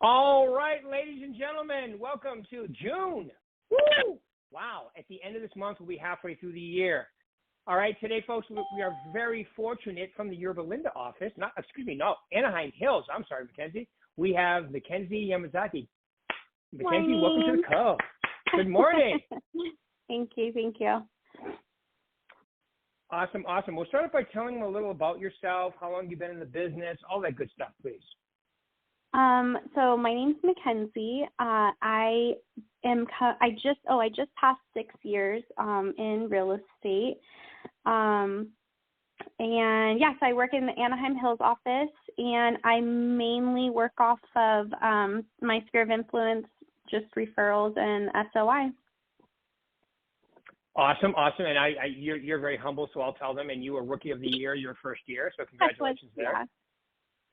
All right, ladies and gentlemen, welcome to June. Woo! Wow, at the end of this month, we'll be halfway through the year. All right, today, folks, we are very fortunate from the Yerba Linda office, Anaheim Hills. I'm sorry, MKenzie. We have MKenzie Yamazaki. MKenzie, welcome to the show. Good morning. Thank you. Awesome. We'll start off by telling them a little about yourself, how long you've been in the business, all that good stuff, please. So my name's MKenzie. I just passed 6 years in real estate. And yes, I work in the Anaheim Hills office, and I mainly work off of my sphere of influence, just referrals and SOI. Awesome. And you're very humble, so I'll tell them. And you were Rookie of the Year your first year, so congratulations there. Yeah.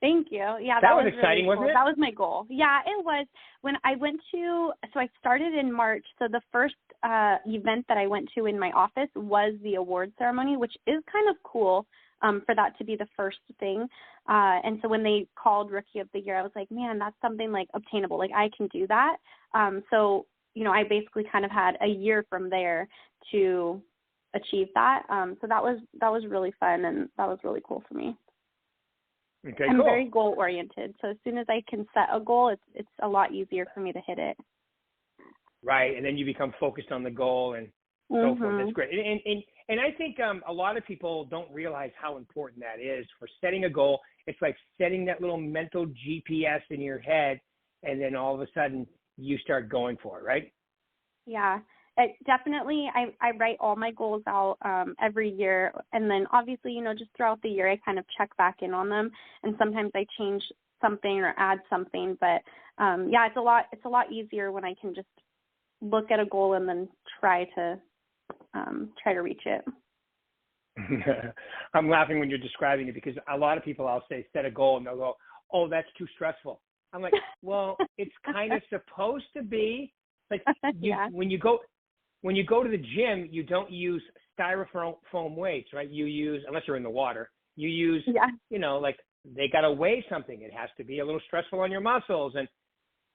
Thank you. Yeah, that was exciting, really cool. Wasn't it? That was my goal. Yeah, it was. When I went to, so I started in March. So the first event that I went to in my office was the award ceremony, which is kind of cool for that to be the first thing. And so when they called Rookie of the Year, I was like, man, that's something like obtainable. Like I can do that. So, I basically kind of had a year from there to achieve that. So that was really fun, and that was really cool for me. Okay, I'm cool. very goal oriented, so as soon as I can set a goal, it's a lot easier for me to hit it. Right, and then you become focused on the goal and so forth. That's great. And I think a lot of people don't realize how important that is for setting a goal. It's like setting that little mental GPS in your head, and then all of a sudden you start going for it, right? Yeah. Definitely, I write all my goals out every year, and then obviously, just throughout the year, I kind of check back in on them, and sometimes I change something or add something. But yeah, it's a lot easier when I can just look at a goal and then try to reach it. I'm laughing when you're describing it because a lot of people, I'll say, set a goal and they'll go, "Oh, that's too stressful." I'm like, well, it's kind of supposed to be. Like Yeah. When you go to the gym, you don't use styrofoam weights, right? You use, unless you're in the water, you use, like they got to weigh something. It has to be a little stressful on your muscles. And,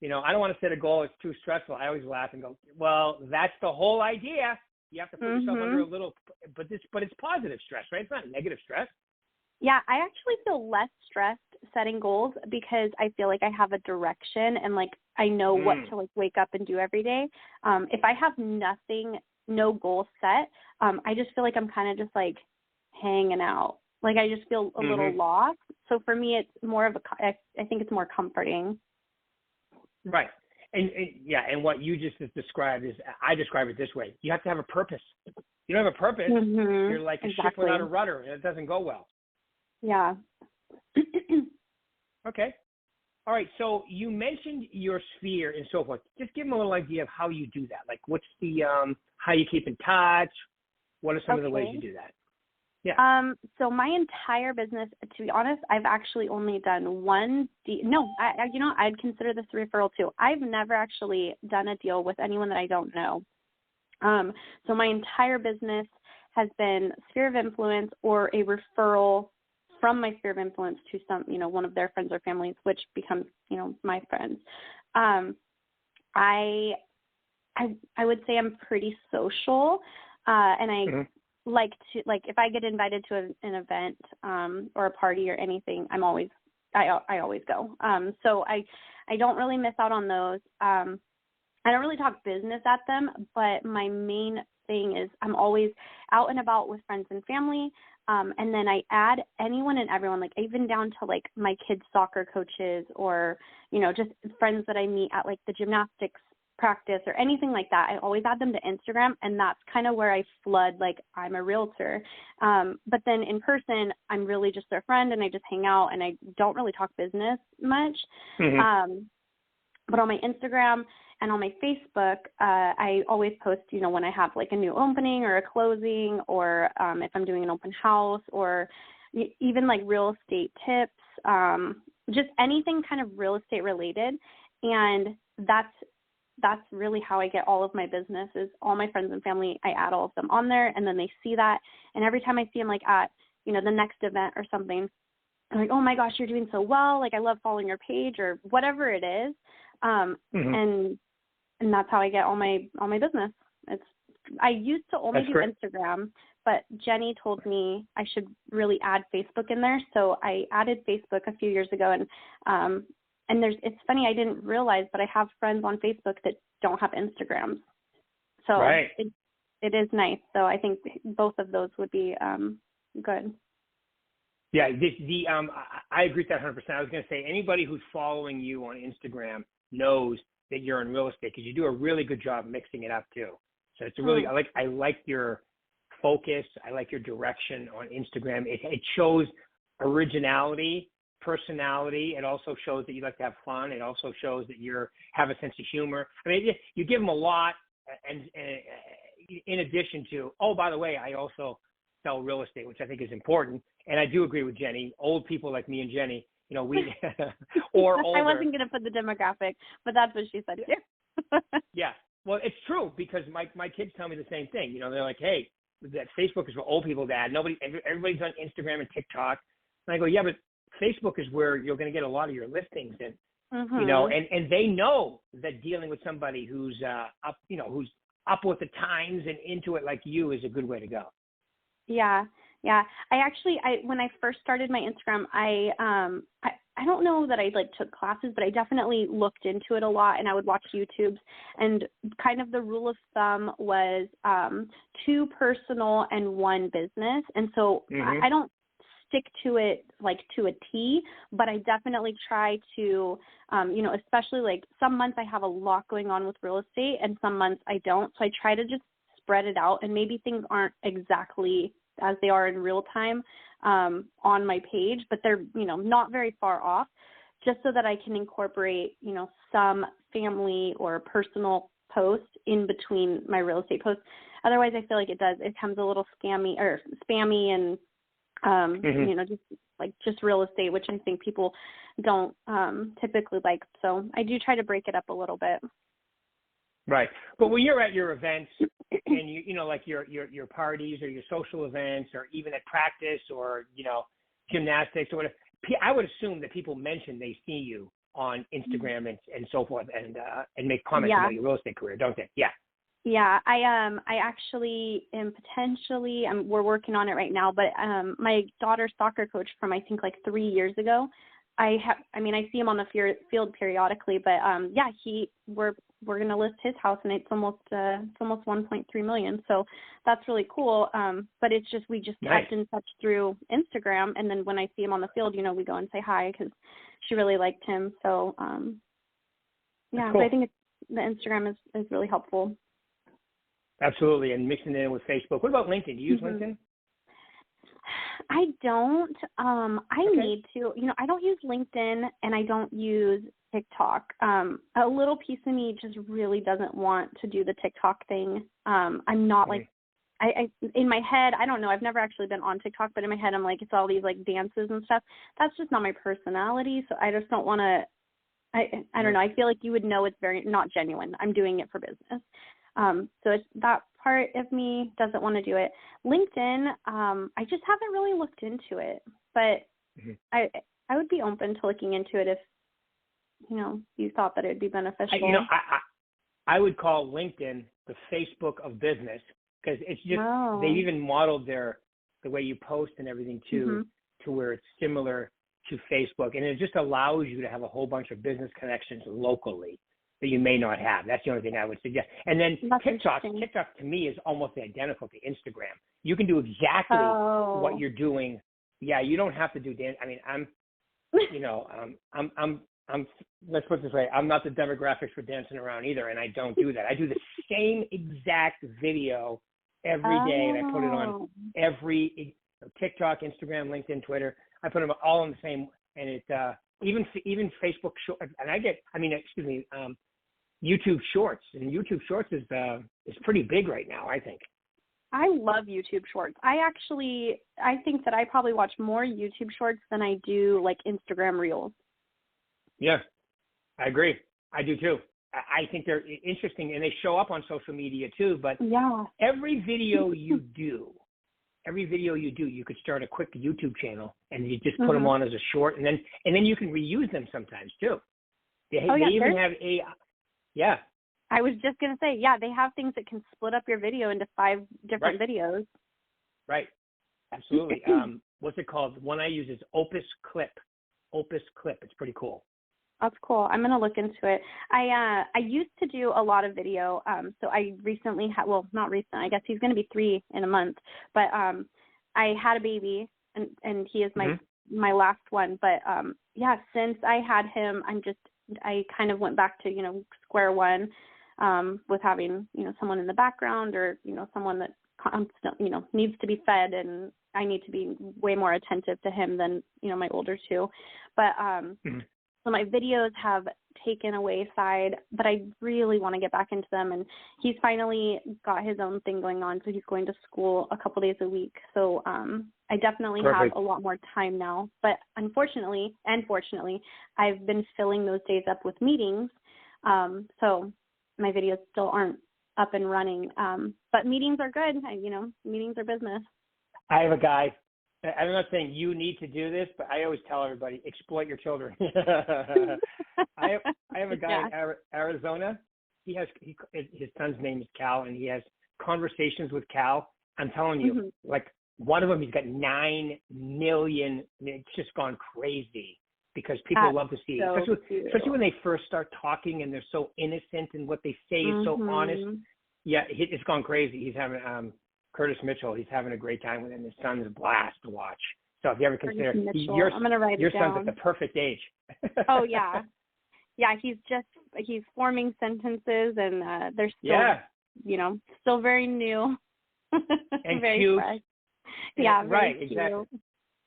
I don't want to set a goal that's too stressful. I always laugh and go, well, that's the whole idea. You have to put yourself under a little, but it's positive stress, right? It's not negative stress. Yeah, I actually feel less stressed setting goals because I feel like I have a direction and like I know what to like wake up and do every day. If I have no goal set, I just feel like I'm kind of just like hanging out. Like I just feel a little lost. So for me, it's more of I think it's more comforting. Right. And what you just described is, I describe it this way. You have to have a purpose. You don't have a purpose, you're like a ship without a rudder, and it doesn't go well. Yeah. Okay. All right. So you mentioned your sphere and so forth. Just give them a little idea of how you do that. Like, what's the how you keep in touch? What are some of the ways you do that? Yeah. So my entire business, to be honest, I've actually only done one I'd consider this a referral too. I've never actually done a deal with anyone that I don't know. So my entire business has been sphere of influence or a referral from my sphere of influence to some, one of their friends or families, which becomes, my friends. I would say I'm pretty social, and I like to, like, if I get invited to an event or a party or anything, I always go. So I don't really miss out on those. I don't really talk business at them, but my main thing is I'm always out and about with friends and family. And then I add anyone and everyone, like even down to like my kids' soccer coaches or, just friends that I meet at like the gymnastics practice or anything like that. I always add them to Instagram, and that's kind of where I flood, like I'm a realtor. But then in person, I'm really just their friend and I just hang out and I don't really talk business much. But on my Instagram and on my Facebook, I always post, when I have like a new opening or a closing, or if I'm doing an open house, or even like real estate tips, just anything kind of real estate related. And that's really how I get all of my business, is all my friends and family. I add all of them on there, and then they see that. And every time I see them like at, the next event or something, like, oh my gosh, you're doing so well. Like, I love following your page or whatever it is. And that's how I get all my business. I used to only do Instagram, but Jenny told me I should really add Facebook in there. So I added Facebook a few years ago, and it's funny, I didn't realize, but I have friends on Facebook that don't have Instagrams. So it is nice. So I think both of those would be good. Yeah, I agree with that 100%. I was going to say anybody who's following you on Instagram knows that you're in real estate because you do a really good job mixing it up too. So it's really I like your focus. I like your direction on Instagram. It shows originality, personality. It also shows that you like to have fun. It also shows that you have a sense of humor. I mean, you give them a lot, and in addition to, oh, by the way, I also sell real estate, which I think is important. And I do agree with Jenny. Old people like me and Jenny, we or older. I wasn't going to put the demographic, but that's what she said too. Yeah. Well, it's true because my kids tell me the same thing. They're like, hey, that Facebook is for old people, Dad. Everybody's on Instagram and TikTok. And I go, yeah, but Facebook is where you're going to get a lot of your listings, and and they know that dealing with somebody who's who's up with the times and into it like you is a good way to go. Yeah. Yeah. When I first started my Instagram, I don't know that I took classes, but I definitely looked into it a lot, and I would watch YouTubes, and kind of the rule of thumb was 2 personal and 1 business. And so I don't stick to it to a T, but I definitely try to, especially some months I have a lot going on with real estate and some months I don't. So I try to just spread it out, and maybe things aren't exactly as they are in real time on my page, but they're, not very far off, just so that I can incorporate, some family or personal posts in between my real estate posts. Otherwise, I feel like it becomes a little spammy and, just real estate, which I think people don't typically like. So I do try to break it up a little bit. Right. But when you're at your events and like your parties or your social events or even at practice or, gymnastics or whatever, I would assume that people mention they see you on Instagram and so forth and make comments about your real estate career, don't they? Yeah. Yeah, I actually am potentially, we're working on it right now, but my daughter's soccer coach from I think 3 years ago, I see him on the field periodically, but we're going to list his house, and it's almost 1.3 million. So that's really cool. But it's just, we just kept in touch through Instagram. And then when I see him on the field, we go and say hi because she really liked him. So, cool. So I think the Instagram is really helpful. Absolutely. And mixing it in with Facebook. What about LinkedIn? Do you use LinkedIn? I don't. I need to. I don't use LinkedIn, and I don't use TikTok. A little piece of me just really doesn't want to do the TikTok thing. I'm not I in my head, I don't know. I've never actually been on TikTok, but in my head, I'm like, it's all these dances and stuff. That's just not my personality. So I just don't want to. I don't know. I feel like you would know it's very not genuine. I'm doing it for business. So it's that part of me doesn't want to do it. LinkedIn, I just haven't really looked into it, but I would be open to looking into it if, you thought that it would be beneficial. I would call LinkedIn the Facebook of business because it's just, they've even modeled the way you post and everything too, to where it's similar to Facebook. And it just allows you to have a whole bunch of business connections locally that you may not have. That's the only thing I would suggest. And then TikTok to me is almost identical to Instagram. You can do exactly what you're doing. Yeah, you don't have to do dance. I mean, I'm let's put it this way, I'm not the demographics for dancing around either, and I don't do that. I do the same exact video every day, and I put it on every TikTok, Instagram, LinkedIn, Twitter. I put them all on the same, and it even Facebook and YouTube Shorts, and YouTube Shorts is pretty big right now, I think. I love YouTube Shorts. I think that I probably watch more YouTube Shorts than I do Instagram Reels. Yeah, I agree. I do too. I think they're interesting, and they show up on social media too, but every video you do every video you do, you could start a quick YouTube channel and you just put them on as a short, and then you can reuse them sometimes too. They even have AI. Yeah. I was just going to say, yeah, they have things that can split up your video into 5 different videos. Right. Absolutely. What's it called? The one I use is Opus Clip. Opus Clip. It's pretty cool. That's cool. I'm going to look into it. I used to do a lot of video. So I recently had, well, not recent, I guess he's going to be 3 in a month, but I had a baby and he is my last one. But yeah, since I had him, I kind of went back to, square one with having, someone in the background or, someone that, needs to be fed, and I need to be way more attentive to him than, my older 2. But so my videos have taken a wayside, but I really want to get back into them. And he's finally got his own thing going on. So he's going to school a couple days a week. So I definitely have a lot more time now. But unfortunately, and fortunately, I've been filling those days up with meetings. So my videos still aren't up and running. But meetings are good. Meetings are business. I have a guy. I'm not saying you need to do this, but I always tell everybody, exploit your children. I have a guy in Arizona. His son's name is Cal, and he has conversations with Cal. I'm telling you, like one of them, he's got 9 million. It's just gone crazy because people love to see it, especially when they first start talking and they're so innocent and what they say is so honest. Yeah, it's gone crazy. He's having Curtis Mitchell, he's having a great time with him. His son's a blast to watch. So if you ever consider, your son's at the perfect age. Oh, yeah. Yeah, he's forming sentences, and they're still, still very new. And very cute. fresh. Yeah, right, cute. Exactly.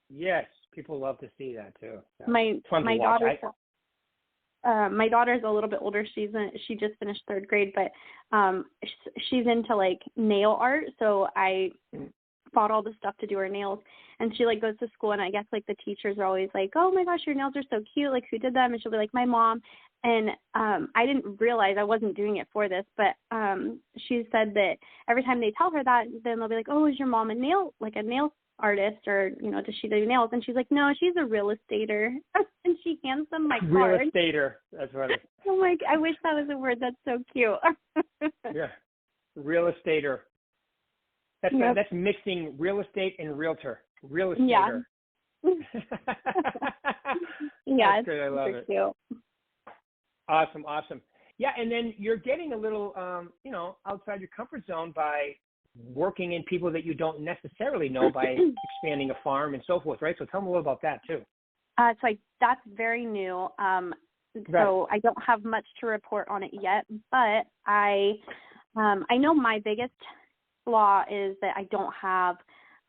Yes, people love to see that too. So my daughter's a little bit older. She just finished 3rd grade, but she's into like nail art. So I bought all the stuff to do her nails, and she like goes to school, and I guess like the teachers are always like, "Oh my gosh, your nails are so cute. Like, who did them?" And she'll be like, "My mom." And I didn't realize I wasn't doing it for this, but she said that every time they tell her that, then they'll be like, "Oh, is your mom a nail artist, or does she do nails?" And she's like, "No, she's a real estater." And she hands them my card. Real estater, that's right. I'm like, I wish that was a word. That's so cute. Yeah, real estater. That's that's mixing real estate and realtor. Real estater. Yeah. Yeah, that's good. I love it. Cute. Awesome. Yeah, and then you're getting a little, outside your comfort zone by working in people that you don't necessarily know by expanding a farm and so forth, right? So tell me a little about that too. So that's very new. So I don't have much to report on it yet, but I know my biggest flaw is that I don't have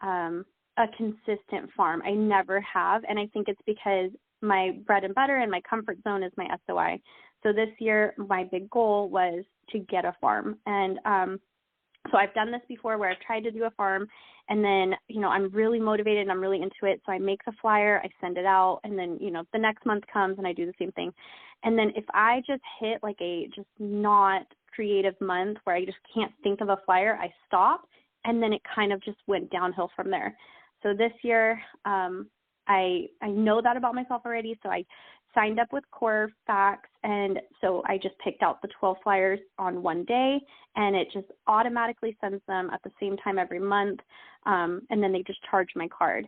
a consistent farm. I never have, and I think it's because my bread and butter and my comfort zone is my SOI. So this year, my big goal was to get a farm, and so I've done this before where I've tried to do a farm, and then, I'm really motivated and I'm really into it. So I make the flyer, I send it out, and then, the next month comes and I do the same thing. And then if I just hit like a just not creative month where I just can't think of a flyer, I stop, and then it kind of just went downhill from there. So this year, I know that about myself already. So I signed up with Corfax, and so I just picked out the 12 flyers on one day, and it just automatically sends them at the same time every month, and then they just charge my card.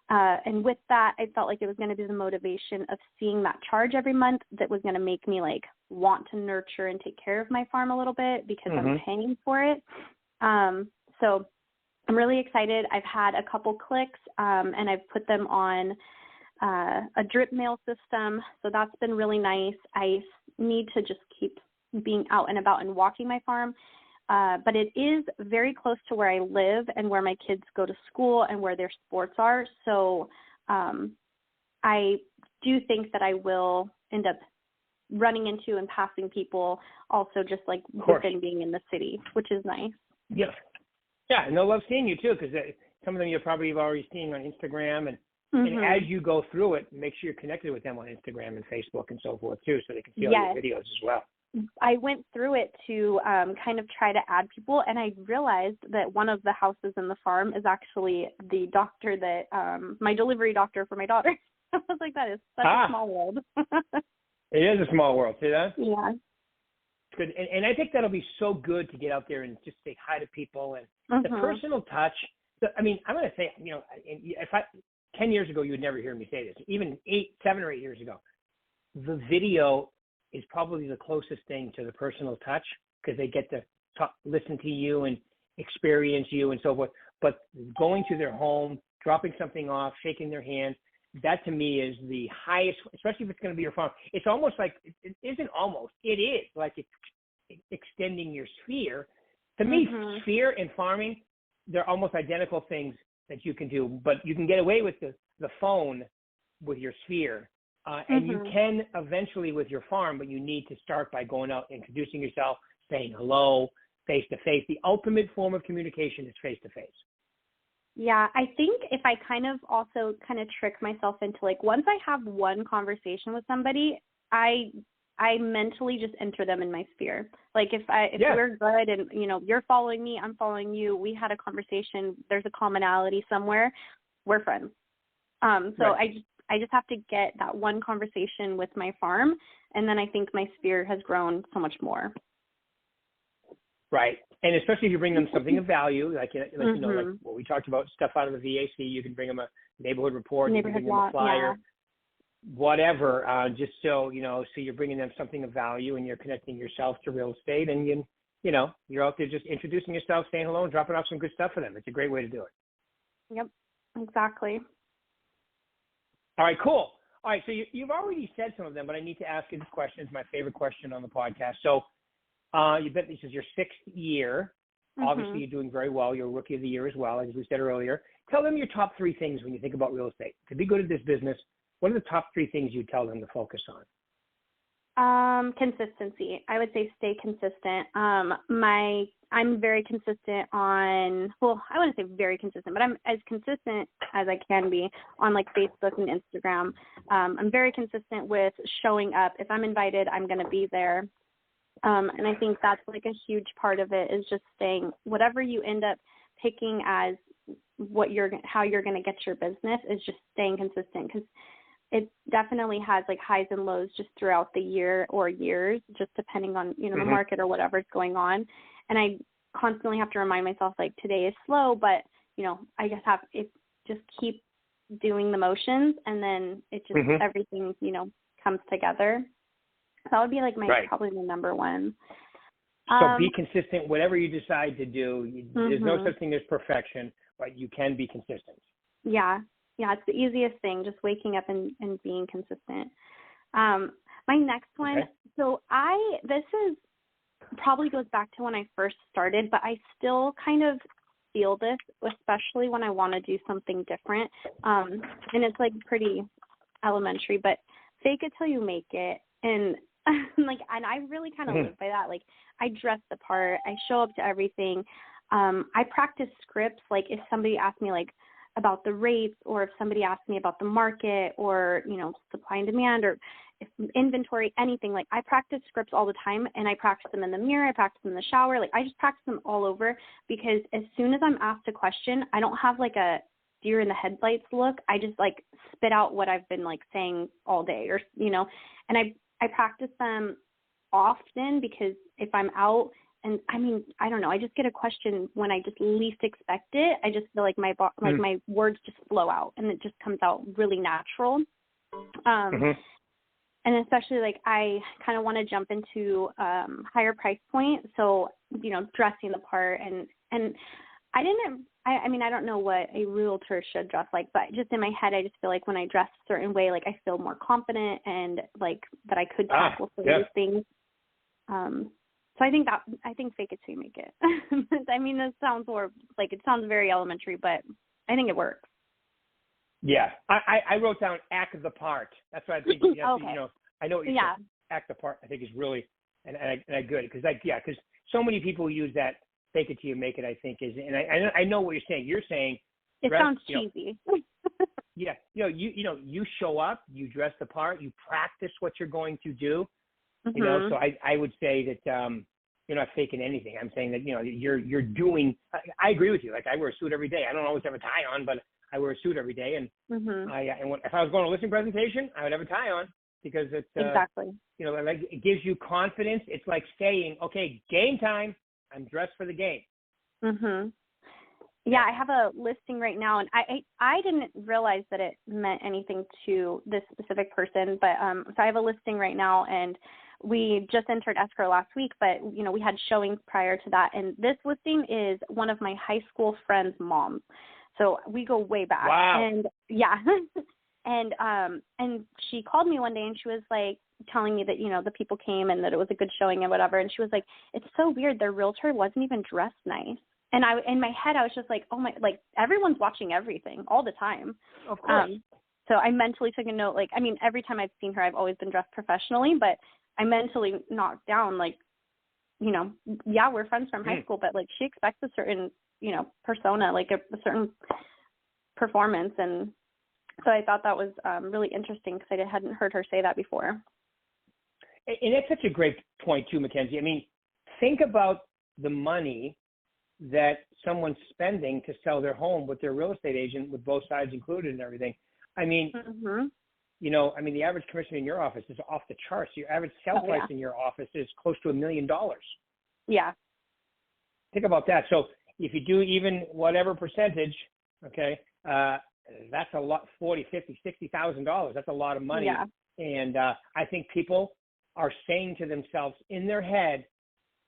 And with that, I felt like it was going to be the motivation of seeing that charge every month that was going to make me like want to nurture and take care of my farm a little bit because I'm paying for it. So I'm really excited. I've had a couple clicks, and I've put them on a drip mail system. So that's been really nice. I need to just keep being out and about and walking my farm. But it is very close to where I live and where my kids go to school and where their sports are. So I do think that I will end up running into and passing people also just like within being in the city, which is nice. Yeah. Yeah, and they'll love seeing you too, because some of them you'll probably have already seen on Instagram, and as you go through it, make sure you're connected with them on Instagram and Facebook and so forth too, so they can see all your videos as well. I went through it to kind of try to add people, and I realized that one of the houses in the farm is actually the doctor that my delivery doctor for my daughter. I was like, that is such a small world. It is a small world. See that? Yeah. Good. And I think that'll be so good to get out there and just say hi to people and the personal touch. I mean, I'm going to say, you know, if 10 years ago, you would never hear me say this, even 7 or 8 years ago, the video is probably the closest thing to the personal touch because they get to listen to you and experience you and so forth. But going to their home, dropping something off, shaking their hand, that to me is the highest, especially if it's going to be your farm. It's almost like, it isn't almost, it is like it's extending your sphere. To me, sphere and farming, they're almost identical things that you can do, but you can get away with the phone with your sphere. And you can eventually with your farm, but you need to start by going out, introducing yourself, saying hello, face-to-face. The ultimate form of communication is face-to-face. Yeah, I think if I kind of trick myself into like, once I have one conversation with somebody, I mentally just enter them in my sphere. Like if we're good and, you know, you're following me, I'm following you, we had a conversation, there's a commonality somewhere, we're friends. I just have to get that one conversation with my farm, and then I think my sphere has grown so much more. Right. And especially if you bring them something of value, like you know, like what we talked about, stuff out of the VAC, you can bring them a neighborhood report, you can bring them a flyer, whatever, just so, you know, so you're bringing them something of value and you're connecting yourself to real estate, and you know, you're out there just introducing yourself, saying hello, and dropping off some good stuff for them. It's a great way to do it. Yep, exactly. All right, cool. All right, so you've already said some of them, but I need to ask you this question. It's my favorite question on the podcast. So this is your 6th year. Obviously, you're doing very well. You're a Rookie of the Year as well, as we said earlier. Tell them your top 3 things when you think about real estate. To be good at this business, what are the top 3 things you tell them to focus on? Consistency. I would say stay consistent. I'm very consistent on, well, I wouldn't say very consistent, but I'm as consistent as I can be on like Facebook and Instagram. I'm very consistent with showing up. If I'm invited, I'm going to be there. And I think that's like a huge part of it, is just staying, whatever you end up picking as how you're going to get your business, is just staying consistent, because it definitely has like highs and lows just throughout the year or years, just depending on, you know, the market or whatever's going on. And I constantly have to remind myself, like, today is slow, but, you know, I just keep doing the motions, and then it just, everything, you know, comes together. So that would be like probably my number one. So be consistent, whatever you decide to do. There's no such thing as perfection, but you can be consistent. Yeah. Yeah, it's the easiest thing, just waking up and being consistent. My next one, so this is probably goes back to when I first started, but I still kind of feel this, especially when I want to do something different. And it's like pretty elementary, but fake it till you make it. And and I really kind of live by that. Like, I dress the part, I show up to everything. I practice scripts. Like, if somebody asks me like about the rates, or if somebody asks me about the market, or, you know, supply and demand, or if inventory, anything, like, I practice scripts all the time, and I practice them in the mirror, I practice them in the shower. Like, I just practice them all over, because as soon as I'm asked a question, I don't have like a deer in the headlights look. I just like spit out what I've been like saying all day, or, you know, and I practice them often, because if I'm out, and I mean, I don't know, I just get a question when I just least expect it. I just feel like my words just flow out, and it just comes out really natural. And especially, like, I kind of want to jump into higher price point. So, you know, dressing the part, and I mean, I don't know what a realtor should dress like, but just in my head, I just feel like when I dress a certain way, like, I feel more confident, and like that I could tackle some of these things. So I think fake it till you make it. I mean, it sounds very elementary, but I think it works. Yeah, I wrote down act the part. That's what I think. You know, I know what you're saying. Act the part, I think, is really and I good, because because so many people use that fake it till you make it. I think is, and I know what you're saying. You're saying it sounds cheesy. Yeah, you show up, you dress the part, you practice what you're going to do, You know, so I would say that you're not faking anything. I'm saying that, you know, you're doing. I agree with you. Like, I wear a suit every day. I don't always have a tie on, but I wear a suit every day. And if I was going to a listing presentation, I would have a tie on, because it's exactly. You know, like, it gives you confidence. It's like saying, okay, game time. I'm dressed for the game. Yeah, I have a listing right now, and I didn't realize that it meant anything to this specific person, but so I have a listing right now, and we just entered escrow last week, but, you know, we had showings prior to that, and this listing is one of my high school friends' moms. So we go way back. Wow. And yeah. and she called me one day, and she was like telling me that, you know, the people came and that it was a good showing and whatever. And she was like, it's so weird. Their realtor wasn't even dressed nice. And in my head, I was just like, oh my, like, everyone's watching everything all the time. Of course. So I mentally took a note, like, I mean, every time I've seen her, I've always been dressed professionally, but I mentally knocked down, like, you know, yeah, we're friends from high school, but, like, she expects a certain, you know, persona, like a certain performance. And so I thought that was really interesting, because I hadn't heard her say that before. And that's such a great point too, MKenzie. I mean, think about the money that someone's spending to sell their home with their real estate agent, with both sides included and everything. I mean, you know, I mean, the average commission in your office is off the charts. Your average sale price in your office is close to $1 million. Yeah. Think about that. So if you do even whatever percentage, okay, that's a lot, $40,000, $50,000, $60,000. That's a lot of money. Yeah. And I think people are saying to themselves in their head,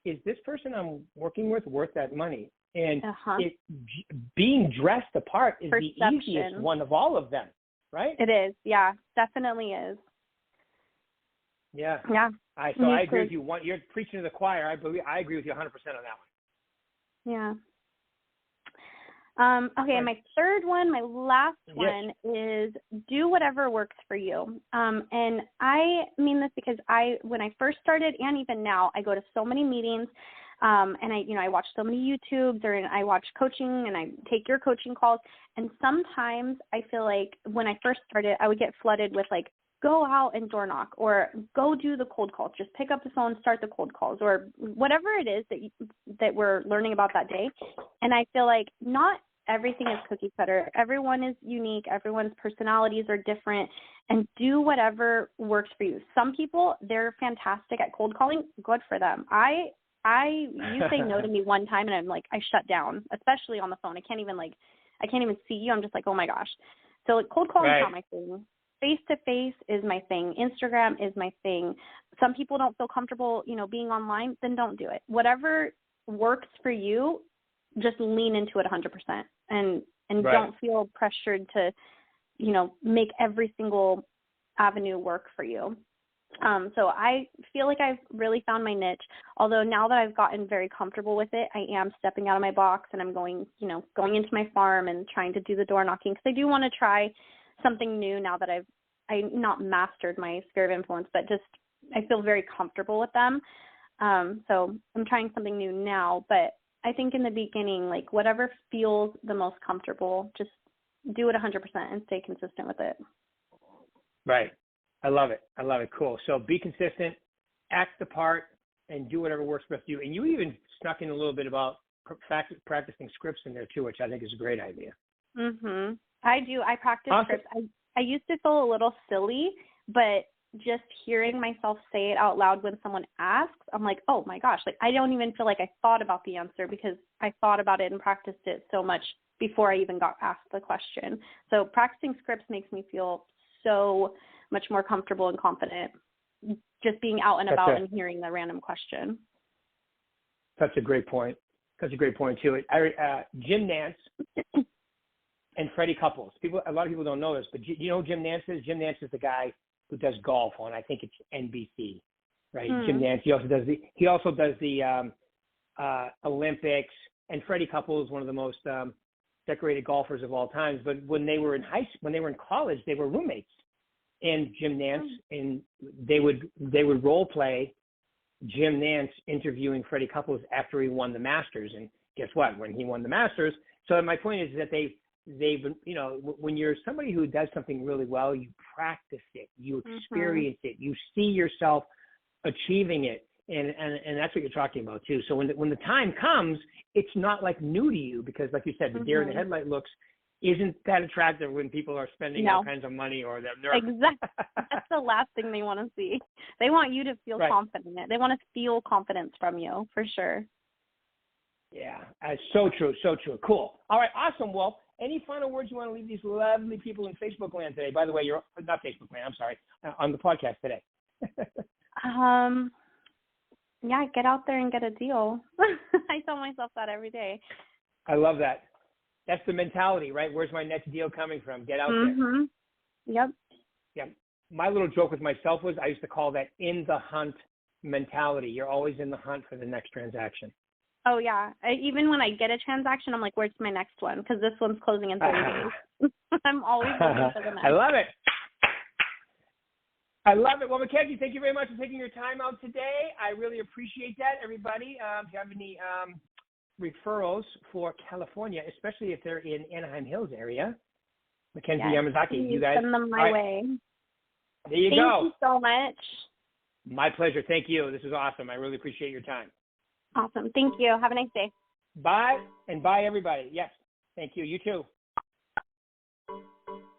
is this person I'm working with worth that money? And being dressed the part is the easiest one of all of them, right? It is. Yeah, definitely is. Yeah. Yeah. I agree with you. You're preaching to the choir. I agree with you 100% on that one. Yeah. Okay, my third one, my last one is do whatever works for you. And I mean this because when I first started, and even now, I go to so many meetings, and I watch so many YouTubes, or I watch coaching, and I take your coaching calls. And sometimes I feel like when I first started, I would get flooded with, like, go out and door knock, or go do the cold calls. Just pick up the phone, start the cold calls, or whatever it is that we're learning about that day. And I feel like not everything is cookie cutter. Everyone is unique. Everyone's personalities are different, and do whatever works for you. Some people, they're fantastic at cold calling. Good for them. You say no to me one time, and I'm like, I shut down, especially on the phone. I can't even see you. I'm just like, oh my gosh. So, like, cold calling is not my thing. Face-to-face is my thing. Instagram is my thing. Some people don't feel comfortable, being online, then don't do it. Whatever works for you, just lean into it 100%, and don't feel pressured to, make every single avenue work for you. So I feel like I've really found my niche, although now that I've gotten very comfortable with it, I am stepping out of my box, and I'm going into my farm and trying to do the door knocking, because I do want to try something new now that I not mastered my sphere of influence, but just I feel very comfortable with them. So I'm trying something new now, but I think in the beginning, like, whatever feels the most comfortable, just do it 100% and stay consistent with it. Right. I love it. Cool. So be consistent, act the part, and do whatever works best for you. And you even snuck in a little bit about practicing scripts in there too, which I think is a great idea. Mm-hmm. I do. I practice scripts. I used to feel a little silly, but just hearing myself say it out loud when someone asks, I'm like, oh my gosh, like, I don't even feel like I thought about the answer, because I thought about it and practiced it so much before I even got asked the question. So practicing scripts makes me feel so much more comfortable and confident, just being out and about and hearing the random question. That's a great point. Too. Jim Nance and Freddie Couples. A lot of people don't know this, but you know who Jim Nance is? Jim Nance is the guy who does golf on, I think it's NBC, right? Jim Nance. He also does the Olympics. And Freddie Couples is one of the most decorated golfers of all times. But when they were in college, they were roommates. And Jim Nance, and they would role play Jim Nance interviewing Freddie Couples after he won the Masters. And guess what? When he won the Masters, so my point is that they've when you're somebody who does something really well, you practice it, you experience it, you see yourself achieving it. And that's what you're talking about too. So when the time comes, it's not like new to you because, like you said, the deer in the headlight looks isn't that attractive when people are spending all kinds of money or they're nervous. Exactly. That's the last thing they want to see. They want you to feel confident. They want to feel confidence from you, for sure. Yeah, so true, so true. Cool. All right, awesome. Well, any final words you want to leave these lovely people in Facebook land today? By the way, you're not Facebook land. I'm sorry, on the podcast today. Yeah, get out there and get a deal. I tell myself that every day. I love that. That's the mentality, right? Where's my next deal coming from? Get out there. Yep. Yep. My little joke with myself was I used to call that in the hunt mentality. You're always in the hunt for the next transaction. Oh, yeah. Even when I get a transaction, I'm like, where's my next one? Because this one's closing in 30 days. I'm always looking for the next. I love it. I love it. Well, McKenzie, thank you very much for taking your time out today. I really appreciate that, everybody. If you have any referrals for California, especially if they're in Anaheim Hills area, MKenzie Yamazaki, you guys. Send them my way. There you go. Thank you so much. My pleasure. Thank you. This is awesome. I really appreciate your time. Awesome. Thank you. Have a nice day. Bye, and bye, everybody. Yes. Thank you. You too.